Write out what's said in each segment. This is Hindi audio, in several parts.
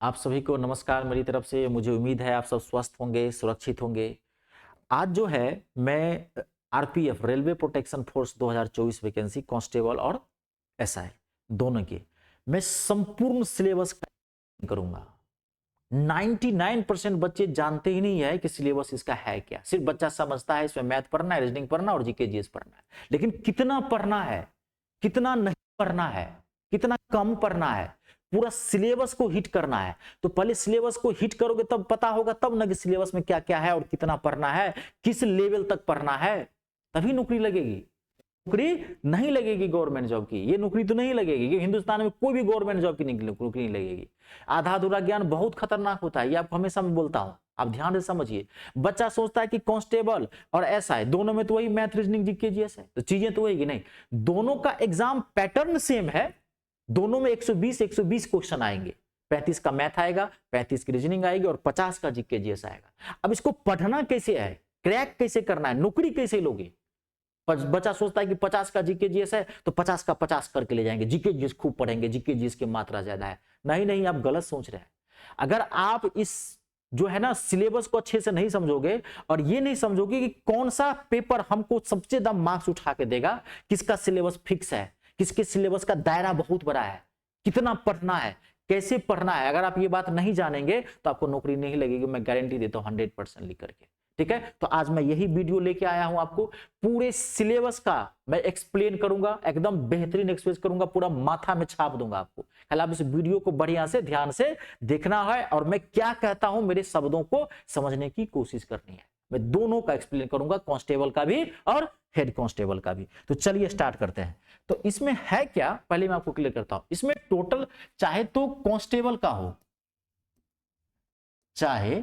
आप सभी को नमस्कार मेरी तरफ से। मुझे उम्मीद है आप सब स्वस्थ होंगे, सुरक्षित होंगे। आज जो है मैं RPF railway protection force 2024 vacancy constable और एसआई दोनों के मैं संपूर्ण सिलेबस करूंगा। 99% बच्चे जानते ही नहीं है कि सिलेबस इसका है क्या। सिर्फ बच्चा समझता है इसमें मैथ पढ़ना है, रीजनिंग पढ़ना और जीके जीएस पढ़ना है, लेकिन कितना पढ़ना है, कितना नहीं पढ़ना है, कितना कम पढ़ना है, पूरा सिलेबस को हिट करना है। तो पहले सिलेबस को हिट करोगे तब पता होगा, तब ना कि सिलेबस में क्या क्या है और कितना पढ़ना है, किस लेवल तक पढ़ना है, तभी नौकरी लगेगी। नौकरी नहीं लगेगी गवर्नमेंट जॉब की, ये नौकरी तो नहीं लगेगी कि हिंदुस्तान में कोई भी गवर्नमेंट जॉब की नौकरी नहीं लगेगी। आधा अधूरा ज्ञान बहुत खतरनाक होता है, ये आपको हमेशा मैं बोलता हूं, आप ध्यान से समझिए। बच्चा सोचता है कि कांस्टेबल और एसआई दोनों में तो वही मैथ रीजनिंग जीके जीएस है, तो चीजें तो वही नहीं। दोनों का एग्जाम पैटर्न सेम है, दोनों में 120 क्वेश्चन आएंगे। 35 का मैथ आएगा, 35 की रीजनिंग आएगी और 50 का जीके जीएस आएगा। अब इसको पढ़ना कैसे है, क्रैक कैसे करना है, नौकरी कैसे लोगे। बच्चा सोचता है कि 50 का जीके जीएस है तो 50 का 50 करके ले जाएंगे, जीके जीएस खूब पढ़ेंगे, जीके जीएस की मात्रा ज्यादा है। नहीं नहीं, आप गलत सोच रहे हैं। अगर आप इस जो है ना सिलेबस को अच्छे से नहीं समझोगे और ये नहीं समझोगे कि कौन सा पेपर हमको सबसे ज्यादा मार्क्स उठा के देगा, किसका सिलेबस फिक्स है, किसके सिलेबस का दायरा बहुत बड़ा है, कितना पढ़ना है, कैसे पढ़ना है, अगर आप ये बात नहीं जानेंगे तो आपको नौकरी नहीं लगेगी, मैं गारंटी देता हूं 100% लिख करके। ठीक है, तो आज मैं यही वीडियो लेके आया हूं, आपको पूरे सिलेबस का मैं एक्सप्लेन करूंगा, एकदम बेहतरीन एक्सप्लेन करूंगा, पूरा माथा में छाप दूंगा आपको। कल आप इस वीडियो को बढ़िया से ध्यान से देखना है और मैं क्या कहता हूं मेरे शब्दों को समझने की कोशिश करनी है। मैं दोनों का एक्सप्लेन करूंगा, कांस्टेबल का भी और हेड कांस्टेबल का भी। तो चलिए स्टार्ट करते हैं। तो इसमें है क्या, पहले मैं आपको क्लियर करता हूं। इसमें टोटल चाहे तो कांस्टेबल का हो, चाहे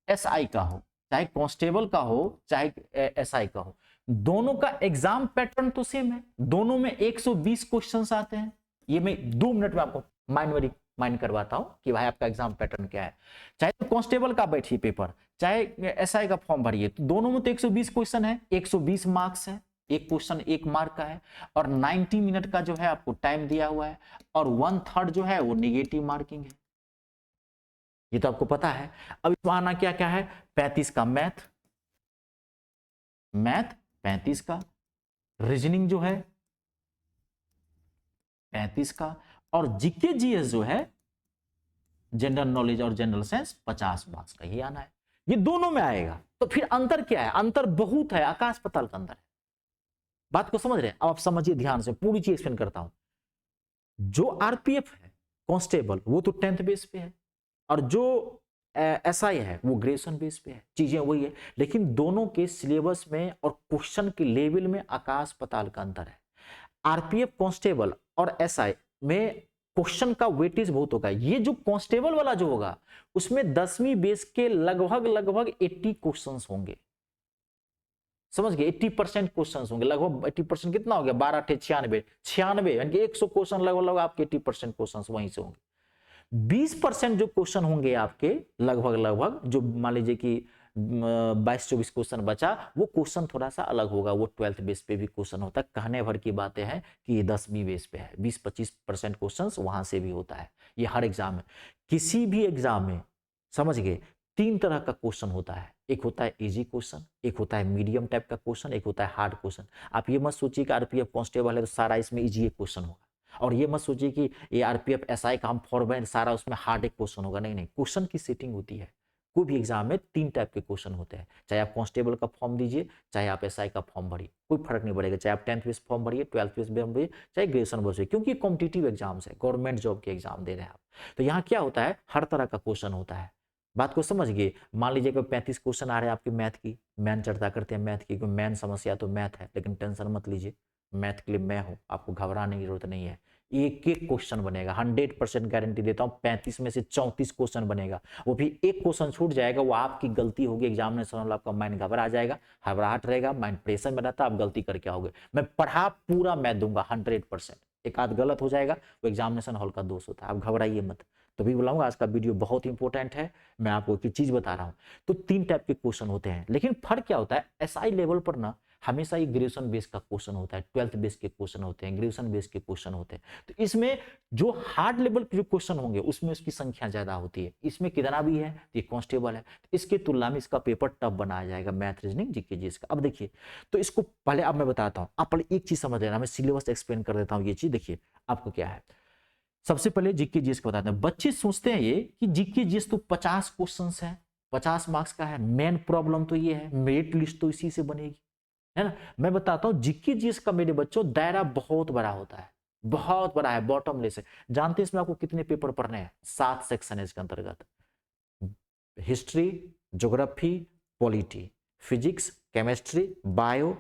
एसआई का हो, चाहे कांस्टेबल का हो, चाहे एसआई का हो, दोनों का एग्जाम पैटर्न तो सेम है। दोनों में 120 क्वेश्चंस आते हैं। ये मैं 2 मिनट में आपको माइंड करवाता हूं कि भाई आपका एग्जाम पैटर्न क्या है। चाहे तो कांस्टेबल का बैठिए पेपर, चाहे एसआई का फॉर्म भरिए, तो दोनों में तो 120 क्वेश्चन है, 120 मार्क्स है, एक क्वेश्चन 1 मार्क का है और 90 मिनट का जो है आपको टाइम दिया हुआ है और 1/3 जो है वो निगेटिव मार्किंग है, ये तो आपको पता है। अब इसमें आना क्या क्या है, 35 का मैथ, 35 का रीजनिंग जो है 35 का, और जीके जीएस जो है जनरल नॉलेज और जनरल साइंस 50 मार्क्स का ही आना है। ये दोनों में आएगा। तो फिर अंतर क्या है, अंतर बहुत है, आकाश पाताल का अंतर है। बात को समझ रहे हैं? अब आप समझिए ध्यान से, पूरी चीज एक्सप्लेन करता हूं। जो आरपीएफ है कांस्टेबल वो तो 10th बेस पे है और जो एसआई है वो ग्रेजुएशन बेस पे है, चीजें वही है, लेकिन दोनों के सिलेबस में और क्वेश्चन के लेवल में आकाश पाताल का अंतर है। आरपीएफ कांस्टेबल और एसआई में क्वेश्चन का वेटेज बहुत होगा। ये जो कांस्टेबल वाला जो होगा उसमें 10वीं बेस के लगभग 80 क्वेश्चंस होंगे। समझ गए, 80% क्वेश्चन होंगे, लगभग 80% कितना हो गया, 12 96 यानी कि 100 क्वेश्चन लगभग आपके 80% क्वेश्चन वहीं से होंगे। 20% जो क्वेश्चन होंगे आपके लगभग जो मान लीजिए कि 22-24 क्वेश्चन बचा, वो क्वेश्चन थोड़ा सा अलग होगा, वो 12th बेस पे भी क्वेश्चन होता है। कहने भर की बातें हैं कि ये 10वीं बेस पे है, 20-25% क्वेश्चन वहां से भी होता है। ये हर एग्जाम में, किसी भी एग्जाम में समझ गए 3 तरह का क्वेश्चन होता है। एक होता है इजी क्वेश्चन, एक होता है मीडियम टाइप का क्वेश्चन, एक होता है हार्ड क्वेश्चन। आप ये मत सोचिए कि आरपीएफ कांस्टेबल है तो सारा इसमें इजी क्वेश्चन होगा, और ये मत सोचिए कि ये आरपीएफ एसआई का हम फॉर्मेट सारा उसमें हार्ड एक क्वेश्चन होगा। नहीं नहीं, क्वेश्चन की सेटिंग होती है। कोई भी एग्जाम में 3 टाइप के क्वेश्चन होते हैं, चाहे आप कांस्टेबल का फॉर्म दीजिए, चाहे आप एसआई का फॉर्म भरिए, कोई फर्क नहीं पड़ेगा। चाहे आप 10th बेस फॉर्म भरिए, 12th बेस भरिए, चाहे ग्रेजुएशन भरिए, क्योंकि कॉम्पिटिटिव एग्जाम्स है, गवर्नमेंट जॉब के एग्जाम दे रहे हैं आप। तो यहाँ क्या होता है, हर तरह का क्वेश्चन होता है। बात को समझ गए। मान लीजिए कि 35 क्वेश्चन आ रहे हैं आपकी मैथ की, मैन चर्चा करते हैं मैथ की, क्योंकि मैन समस्या तो मैथ है, लेकिन टेंशन मत लीजिए, मैथ के लिए मैं हूं, आपको घबराने की जरूरत नहीं है। एक एक क्वेश्चन बनेगा, 100% गारंटी देता हूं। 35 में से 34 क्वेश्चन बनेगा, वो भी एक क्वेश्चन छूट जाएगा, वो आपकी गलती होगी। एग्जामिनेशन हॉल आपका माइंड घबरा जाएगा, घबराहट रहेगा, माइंड प्रेशर में रहता, आप गलती करके आओगे। मैं पढ़ा पूरा मैं दूंगा 100%, एक आध गलत हो जाएगा, वो एग्जामिनेशन हॉल का दोष होता है, आप घबराइए मत। तो भी बुलाऊंगा, आज का वीडियो बहुत इंपॉर्टेंट है, मैं आपको एक चीज बता रहा हूं। तो 3 टाइप के क्वेश्चन होते हैं, लेकिन फर्क क्या होता है, एसआई लेवल पर ना हमेशा ये ग्रेजुएशन बेस का क्वेश्चन होता है, 12th बेस के क्वेश्चन होते हैं, ग्रेजुएशन बेस के क्वेश्चन होते हैं। तो इसमें जो हार्ड लेवल के जो क्वेश्चन होंगे उसमें उसकी संख्या ज्यादा होती है। इसमें कितना भी है तो ये कांस्टेबल है, तो इसके तुलना में इसका पेपर टफ बनाया जाएगा, मैथ रीजनिंग जीके जीएस का। अब देखिए, तो इसको पहले अब मैं बताता हूँ, आप पहले एक चीज समझ लेना, मैं सिलेबस एक्सप्लेन कर देता हूँ। ये चीज देखिए आपको क्या है, सबसे पहले जीके जीएस को बताते हैं। बच्चे सोचते हैं ये कि जीके जीएस तो 50 क्वेश्चन है, 50 मार्क्स का है, मेन प्रॉब्लम तो ये है, मेरिट लिस्ट तो इसी से बनेगी, है ना। मैं बताता हूँ जीके जीएस का मेरे बच्चों दायरा बहुत बड़ा होता है, बहुत बड़ा है, बॉटमलेस है। जानते हैं इसमें आपको कितने पेपर पढ़ने हैं? 7 सेक्शन है इसके अंतर्गत, history, geography, polity, physics, chemistry, bio,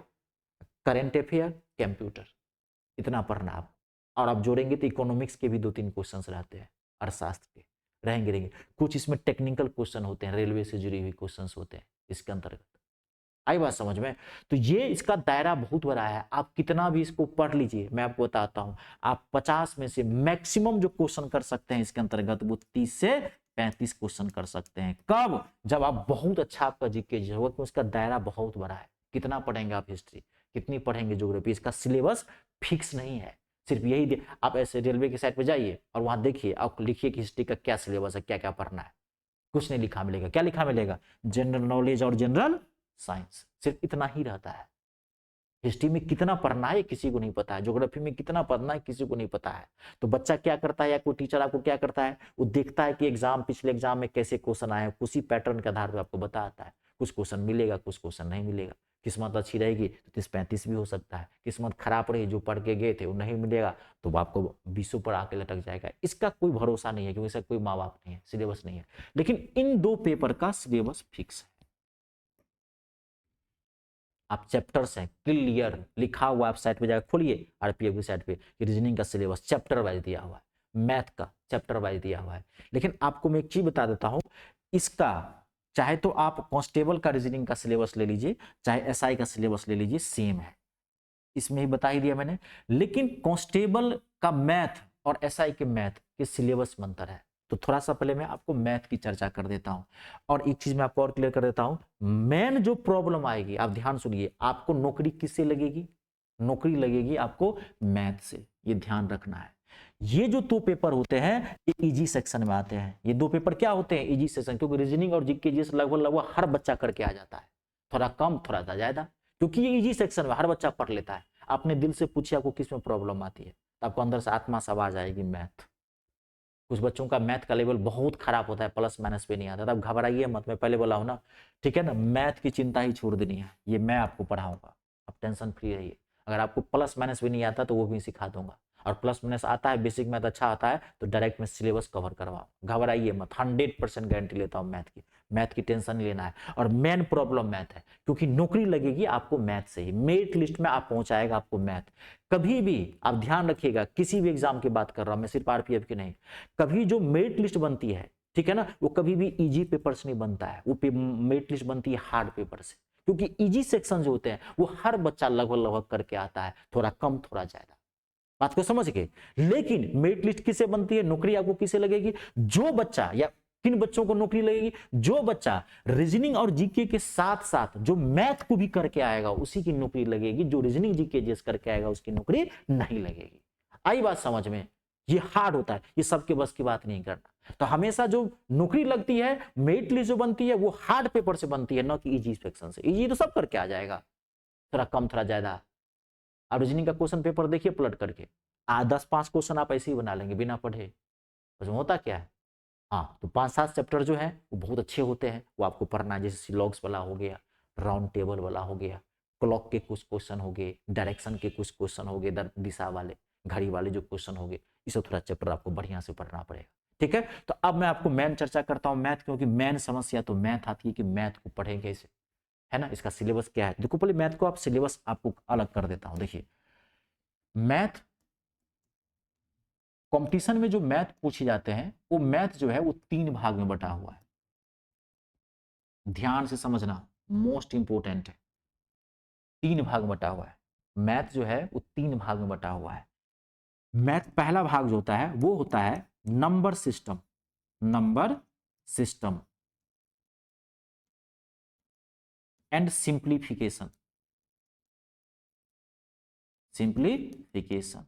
current affair, computer, इतना पढ़ना आप। और आप जोड़ेंगे तो इकोनॉमिक्स के भी 2-3 क्वेश्चन रहते हैं, अर्थशास्त्र के रहेंगे। कुछ इसमें टेक्निकल क्वेश्चन होते हैं, रेलवे से जुड़ी हुई क्वेश्चन होते हैं इसके अंतर्गत। आई बात समझ में? तो ये इसका दायरा बहुत बड़ा है, आप कितना भी इसको पढ़ लीजिए, मैं आपको बताता हूं, आप 50 में से मैक्सिमम जो क्वेश्चन कर सकते हैं इसके अंतर्गत वो 30 से 35 क्वेश्चन कर सकते हैं। कब? जब आप बहुत अच्छा आपका जीके होगा, क्योंकि उसका दायरा बहुत बड़ा है। कितना पढ़ेंगे आप हिस्ट्री, कितनी पढ़ेंगे ज्योग्राफी, इसका सिलेबस फिक्स नहीं है। सिर्फ यही आप ऐसे रेलवे की साइड पे जाइए और वहां देखिए, आप लिखिए कि हिस्ट्री का क्या सिलेबस है, क्या क्या पढ़ना है, कुछ नहीं लिखा मिलेगा। क्या लिखा मिलेगा? जनरल नॉलेज और जनरल साइंस, सिर्फ इतना ही रहता है। हिस्ट्री में कितना पढ़ना है किसी को नहीं पता है, ज्योग्राफी में कितना पढ़ना है किसी को नहीं पता है। तो बच्चा क्या करता है या कोई टीचर आपको क्या करता है, वो देखता है कि एग्जाम, पिछले एग्जाम में कैसे क्वेश्चन आए, उसी पैटर्न के आधार पर आपको बताता है। कुछ क्वेश्चन मिलेगा, कुछ क्वेश्चन नहीं मिलेगा। किस्मत अच्छी रहेगी तो 30-35 भी हो सकता है, किस्मत खराब रही, जो पढ़ के गए थे वो नहीं मिलेगा तो आपको 20 पर आके लटक जाएगा। इसका कोई भरोसा नहीं है, क्योंकि इसका कोई माँ बाप नहीं है, सिलेबस नहीं है। लेकिन इन 2 पेपर का सिलेबस फिक्स है। आप चैप्टर्स हैं क्लियर लिखा हुआ, आप साइट पे जाकर खोलिए आरपीएफ की साइट पे, रीजनिंग का सिलेबस चैप्टर वाइज दिया हुआ है, मैथ का चैप्टर वाइज दिया हुआ है। लेकिन आपको मैं एक चीज बता देता हूं, इसका चाहे तो आप कांस्टेबल का रीजनिंग का सिलेबस ले लीजिए, चाहे एसआई का सिलेबस ले लीजिए, सेम है, इसमें ही बता ही दिया मैंने। लेकिन कांस्टेबल का मैथ और एसआई के मैथ के सिलेबस में अंतर है। तो थोड़ा सा पहले मैं आपको मैथ की चर्चा कर देता हूं, और एक चीज मैं आपको और क्लियर कर देता हूं। मेन जो प्रॉब्लम आएगी, आप ध्यान सुनिए, आपको नौकरी किससे लगेगी? नौकरी लगेगी आपको मैथ से, ये ध्यान रखना है। ये जो 2 पेपर होते हैं ये इजी सेक्शन में आते हैं। ये 2 पेपर क्या होते हैं? इजी सेक्शन, क्योंकि रीजनिंग और जीके जीएस लगभग लगभग हर बच्चा करके आ जाता है, थोड़ा कम थोड़ा ज्यादा, क्योंकि ये इजी सेक्शन में हर बच्चा पढ़ लेता है। अपने दिल से पूछिए आपको किस में प्रॉब्लम आती है, तो आपको अंदर से आत्मा से आवाज आएगी मैथ। कुछ बच्चों का मैथ का लेवल बहुत खराब होता है, प्लस माइनस पे नहीं आता, तब घबराइए मत, मैं पहले बोला हूं ना, ठीक है ना। मैथ की चिंता ही छोड़ देनी है, ये मैं आपको पढ़ाऊंगा, आप टेंशन फ्री रहिए। अगर आपको प्लस माइनस भी नहीं आता तो वो भी सिखा दूंगा, और प्लस माइनस आता है, बेसिक मैथ अच्छा आता है तो डायरेक्ट में सिलेबस कवर करवाओ, घबराइए मत, 100% गारंटी लेता हूँ मैथ की। मैथ की टेंशन नहीं लेना है, और मेन प्रॉब्लम मैथ है, क्योंकि नौकरी लगेगी आपको मैथ से ही, मेरिट लिस्ट में आप पहुंचाएगा आपको मैथ। कभी भी आप ध्यान रखिएगा, किसी भी एग्जाम की बात कर रहा हूं मैं, सिर्फ आरपीएफ की नहीं, कभी जो मेरिट लिस्ट बनती है, ठीक है ना, वो कभी भी इजी पेपर से नहीं बनता है, वो मेरिट लिस्ट बनती है हार्ड पेपर से। क्योंकि इजी सेक्शन जो होते हैं वो हर बच्चा लगभग लगभग करके आता है, थोड़ा कम थोड़ा ज्यादा, बात को समझ गए। लेकिन मेरिट लिस्ट किससे बनती है? नौकरी आपको किससे लगेगी? जो बच्चा, या किन बच्चों को नौकरी लगेगी? जो बच्चा रीजनिंग और जीके के साथ साथ जो मैथ को भी करके आएगा उसी की नौकरी लगेगी, जो रीजनिंग जीके जीएस करके आएगा उसकी नौकरी नहीं लगेगी। आई बात समझ में? ये हार्ड होता है, ये सबके बस की बात नहीं करना। तो हमेशा जो नौकरी लगती है, मेरिट लिस्ट जो बनती है वो हार्ड पेपर से बनती है, ना कि इजी सेक्शन से। इजी तो सब करके आ जाएगा, थोड़ा कम थोड़ा ज्यादा। आप रीजनिंग का क्वेश्चन पेपर देखिए पलट करके, 10-5 क्वेश्चन आप ऐसे ही बना लेंगे बिना पढ़े। उसमें होता क्या है, हाँ, तो 5-7 चैप्टर जो है वो बहुत अच्छे होते हैं, वो आपको पढ़ना है, जैसे सिलॉग्स वाला हो गया, राउंड टेबल वाला हो गया, क्लॉक के कुछ क्वेश्चन हो गए, डायरेक्शन के कुछ क्वेश्चन हो गए, दिशा वाले, घड़ी वाले जो क्वेश्चन हो गए, इसे थोड़ा चैप्टर आपको बढ़िया से पढ़ना पड़ेगा। ठीक है, तो अब मैं आपको मैन चर्चा करता हूँ मैथ, क्योंकि मैन समस्या तो मैथ आती है कि मैथ को पढ़ेंगे कैसे, है ना। इसका सिलेबस क्या है, देखो पहले मैथ को आप सिलेबस आपको अलग कर देता हूँ। देखिए, मैथ कंपटीशन में जो मैथ पूछे जाते हैं, वो मैथ जो है वो 3 भाग में बटा हुआ है, ध्यान से समझना, मोस्ट इंपोर्टेंट है। 3 भाग में बटा हुआ है मैथ जो है, वो 3 भाग में बटा हुआ है। मैथ पहला भाग जो होता है वो होता है number system, number system and simplification. Simplification.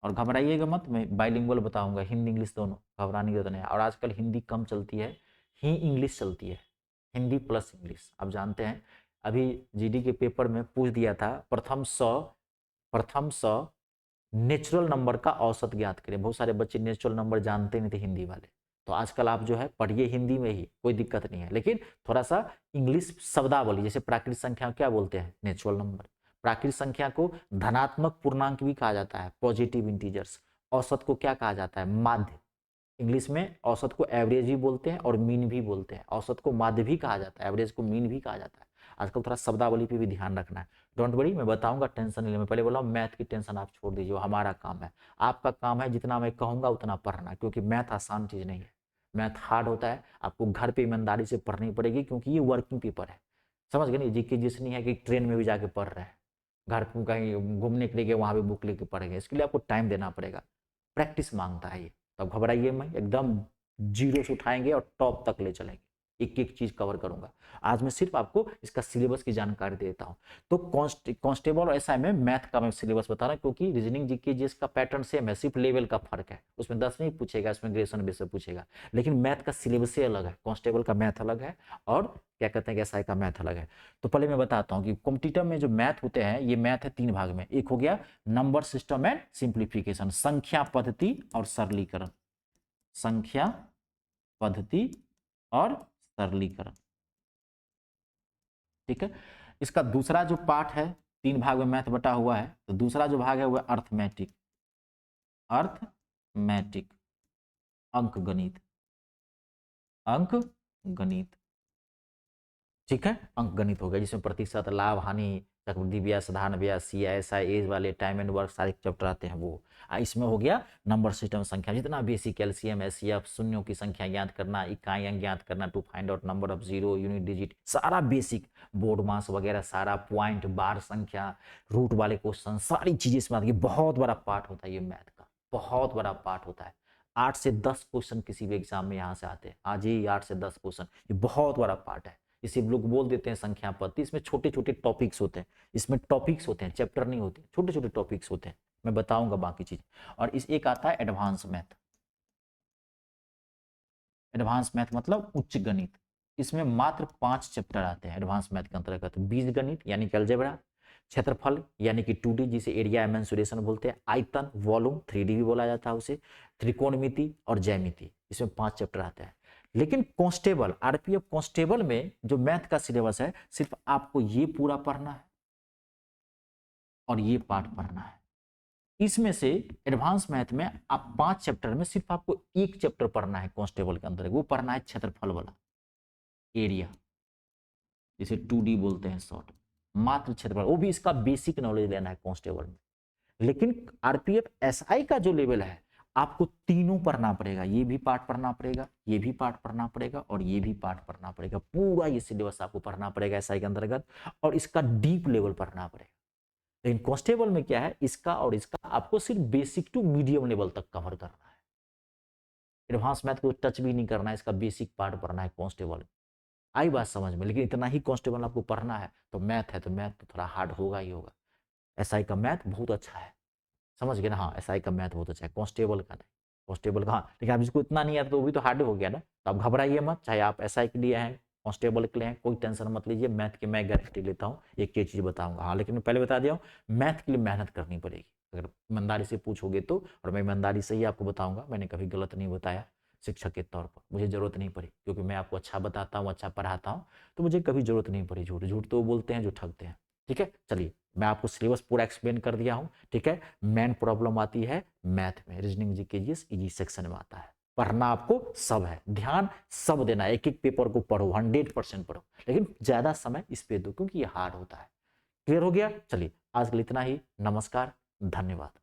और घबराइएगा मत, मैं बाइलिंगुअल बताऊंगा, हिंदी इंग्लिश दोनों, घबराने की जरूरत नहीं है। और आजकल हिंदी कम चलती है, ही इंग्लिश चलती है, हिंदी प्लस इंग्लिश। आप जानते हैं अभी जीडी के पेपर में पूछ दिया था, प्रथम 100 नेचुरल नंबर का औसत ज्ञात करें। बहुत सारे बच्चे नेचुरल नंबर जानते नहीं थे हिंदी वाले, तो आजकल आप जो है पढ़िए हिंदी में ही, कोई दिक्कत नहीं है। लेकिन थोड़ा सा इंग्लिश शब्दावली, जैसे प्राकृतिक संख्या क्या बोलते हैं, नेचुरल नंबर। प्राकृतिक संख्या को धनात्मक पूर्णांक भी कहा जाता है, पॉजिटिव इंटीजर्स। औसत को क्या कहा जाता है, माध्य। इंग्लिश में औसत को एवरेज भी बोलते हैं और मीन भी बोलते हैं। औसत को माध्य भी कहा जाता है, एवरेज को मीन भी कहा जाता है। आजकल थोड़ा शब्दावली पे भी ध्यान रखना है। डोंट वरी, मैं बताऊंगा, टेंशन नहीं ले। मैं पहले बोला मैथ की टेंशन आप छोड़ दीजिए, हमारा काम है। आपका काम है जितना मैं कहूंगा उतना पढ़ना, क्योंकि मैथ आसान चीज नहीं है, मैथ हार्ड होता है। आपको घर पे ईमानदारी से पढ़नी पड़ेगी, क्योंकि ये वर्किंग पेपर है। समझ गए नहीं, जीके जिस नहीं है कि ट्रेन में भी जाके पढ़ रहे हैं, घर पे कहीं घूमने के लिए गए वहां भी बुक लेके पढ़ेंगे। इसके लिए आपको टाइम देना पड़ेगा, प्रैक्टिस मांगता है ये। तब घबराइए मत, एकदम जीरो से उठाएंगे और टॉप तक ले चलेंगे। एक एक चीज कवर करूंगा। आज मैं सिर्फ आपको इसका सिलेबस की जानकारी देता हूं। तो कांस्टेबल और एसआई में मैथ का मैं सिलेबस बता रहा हूं, क्योंकि रीजनिंग जीके जीएस का पैटर्न सेम है, सिर्फ लेवल का फर्क है। उसमें 10 नहीं पूछेगा, इसमें ग्रेजुएशन बेस से पूछेगा। लेकिन मैथ का सिलेबस ही अलग है, कांस्टेबल का मैथ अलग है और क्या कहते हैं एसआई का मैथ अलग है। तो पहले मैं बताता हूँ कि कॉम्पिटिटिव में जो मैथ होते हैं, ये मैथ है 3 भाग में। एक हो गया नंबर सिस्टम एंड सिंप्लीफिकेशन, संख्या पद्धति और सरलीकरण, संख्या पद्धति और सरलीकरण। ठीक है। इसका दूसरा जो पार्ट है, 3 भाग में मैथ बटा हुआ है, तो दूसरा जो भाग है वो अर्थमेटिक, अर्थमेटिक, अंक गणित, अंक गणित। ठीक है, अंक गणित हो गया, जिसमें प्रतिशत, लाभ, हानि, चक्रवृद्धि ब्याज, साधारण ब्याज, सीआईएसआई एज वाले, टाइम एंड वर्क सारे चैप्टर आते हैं वो। इसमें हो गया नंबर सिस्टम, संख्या, जितना बेसिक, एलसीएम, एचसीएफ, शून्यों की संख्या ज्ञात करना, इकाइयां ज्ञात करना, to find out number of zero, unit digit, सारा बेसिक, बोर्ड मास वगैरह सारा, पॉइंट, बार संख्या, रूट वाले क्वेश्चन, सारी चीजें इसमें आती है। बहुत बड़ा पार्ट होता है ये मैथ का, बहुत बड़ा पार्ट होता है। 8 से 10 क्वेश्चन किसी भी एग्जाम में यहाँ से आते हैं, आज ही 8 से 10 क्वेश्चन, ये बहुत बड़ा पार्ट है। इसे लोग बोल देते हैं संख्या पद्धति। इसमें छोटे छोटे टॉपिक्स होते हैं, इसमें टॉपिक्स होते हैं, चैप्टर नहीं होते, छोटे छोटे टॉपिक्स होते हैं। मैं बताऊंगा बाकी चीज। और इस एक आता है एडवांस मैथ, एडवांस मैथ मतलब उच्च गणित। इसमें मात्र 5 चैप्टर आते हैं एडवांस मैथ के अंतर्गत। बीज गणित यानी कि अलजेब्रा, क्षेत्रफल यानी कि 2D जिसे एरिया मेंसुरेशन बोलते हैं, आयतन, वॉल्यूम 3D भी बोला जाता है उसे, त्रिकोणमिति और ज्यामिति। इसमें 5 चैप्टर आते हैं। लेकिन कांस्टेबल, आरपीएफ कांस्टेबल में जो मैथ का सिलेबस है, सिर्फ आपको ये पूरा पढ़ना है और ये पार्ट पढ़ना है। इसमें से एडवांस मैथ में आप 5 चैप्टर में सिर्फ आपको एक चैप्टर पढ़ना है कांस्टेबल के अंदर, वो पढ़ना है क्षेत्रफल वाला, एरिया, जिसे 2D बोलते हैं शॉर्ट, मात्र क्षेत्रफल। वो भी इसका बेसिक नॉलेज लेना है कांस्टेबल में। लेकिन आरपीएफ एसआई का जो लेवल है, आपको तीनों पढ़ना पड़ेगा, ये भी पार्ट पढ़ना पड़ेगा, ये भी पार्ट पढ़ना पड़ेगा और ये भी पार्ट पढ़ना पड़ेगा। पूरा ये सिलेबस आपको पढ़ना पड़ेगा एसआई के अंतर्गत, और इसका डीप लेवल पढ़ना पड़ेगा। लेकिन कांस्टेबल में क्या है, इसका और इसका आपको सिर्फ बेसिक टू मीडियम लेवल तक कवर करना है, एडवांस मैथ को टच भी नहीं करना है, इसका बेसिक पार्ट पढ़ना है कांस्टेबल। आई बात समझ में? लेकिन इतना ही कांस्टेबल आपको पढ़ना है, तो मैथ है तो मैथ तो थोड़ा हार्ड होगा ही होगा। एसआई का मैथ बहुत अच्छा है, समझ गए ना? हाँ, एसआई का मैथ बहुत अच्छा है, कांस्टेबल का नहीं। कांस्टेबल का हाँ, लेकिन आप जिसको इतना नहीं आता तो वो भी तो हार्ड हो गया ना। तो आप घबराइए मत, चाहे आप एसआई के लिए हैं, कांस्टेबल के लिए हैं, कोई टेंशन मत लीजिए। मैथ की मैं गारंटी लेता हूँ, एक एक चीज बताऊंगा। हाँ, लेकिन मैं पहले बता दिया हूँ, मैथ के लिए मेहनत करनी पड़ेगी। अगर ईमानदारी से पूछोगे तो, और मैं ईमानदारी से ही आपको बताऊंगा, मैंने कभी गलत नहीं बताया। शिक्षक के तौर पर मुझे जरूरत नहीं पड़ी, क्योंकि मैं आपको अच्छा बताता हूँ, अच्छा पढ़ाता हूँ, तो मुझे कभी जरूरत नहीं पड़ी। झूठ झूठ तो बोलते हैं जो ठगते हैं। ठीक है, चलिए मैं आपको सिलेबस पूरा एक्सप्लेन कर दिया हूँ। ठीक है, मेन प्रॉब्लम आती है मैथ में, reasoning GK GS easy section में आता है। पढ़ना आपको सब है, ध्यान सब देना, एक एक पेपर को पढ़ो, 100% पढ़ो, लेकिन ज्यादा समय इस पे दो, क्योंकि ये हार्ड होता है। क्लियर हो गया? चलिए आज के लिए इतना ही। नमस्कार, धन्यवाद।